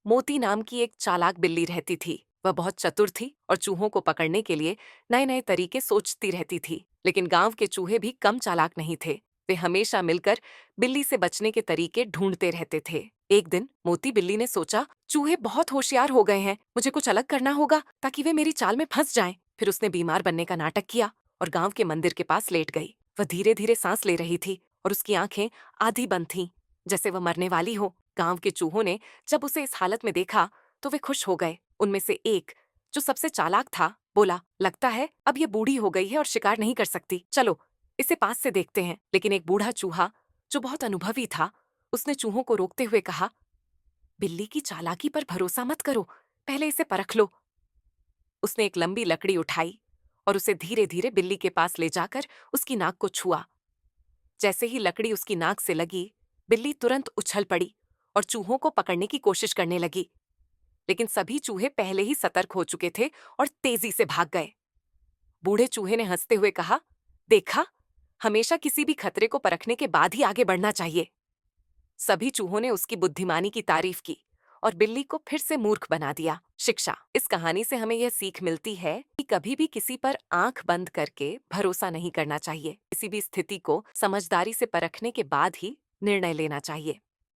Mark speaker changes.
Speaker 1: मोती नाम की एक चालाक बिल्ली रहती थी। वह बहुत चतुर थी और चूहों को पकड़ने के लिए नए नए तरीके सोचती रहती थी। लेकिन गांव के चूहे भी कम चालाक नहीं थे। वे हमेशा मिलकर बिल्ली से बचने के तरीके ढूंढते रहते थे। एक दिन मोती बिल्ली ने सोचा, चूहे बहुत होशियार हो गए हैं, मुझे कुछ अलग करना होगा ताकि वे मेरी चाल में फंस जाएं। फिर उसने बीमार बनने का नाटक किया और गांव के मंदिर के पास लेट गई। वह धीरे धीरे सांस ले रही थी और उसकी आंखें आधी बंद थीं, जैसे वह मरने वाली हो। गांव के चूहों ने जब उसे इस हालत में देखा तो वे खुश हो गए। उनमें से एक, जो सबसे चालाक था, बोला, लगता है अब ये बूढ़ी हो गई है और शिकार नहीं कर सकती, चलो इसे पास से देखते हैं। लेकिन एक बूढ़ा चूहा, जो बहुत अनुभवी था, उसने चूहों को रोकते हुए कहा, बिल्ली की चालाकी पर भरोसा मत करो, पहले इसे परख लो। उसने एक लंबी लकड़ी उठाई और उसे धीरे धीरे बिल्ली के पास ले जाकर उसकी नाक को छुआ। जैसे ही लकड़ी उसकी नाक से लगी, बिल्ली तुरंत उछल पड़ी और चूहों को पकड़ने की कोशिश करने लगी। लेकिन सभी चूहे पहले ही सतर्क हो चुके थे और तेजी से भाग गए। बूढ़े चूहे ने हंसते हुए कहा, देखा, हमेशा किसी भी खतरे को परखने के बाद ही आगे बढ़ना चाहिए। सभी चूहों ने उसकी बुद्धिमानी की तारीफ की और बिल्ली को फिर से मूर्ख बना दिया। शिक्षा: इस कहानी से हमें यह सीख मिलती है कि कभी भी किसी पर आंख बंद करके भरोसा नहीं करना चाहिए। किसी भी स्थिति को समझदारी से परखने के बाद ही निर्णय लेना चाहिए।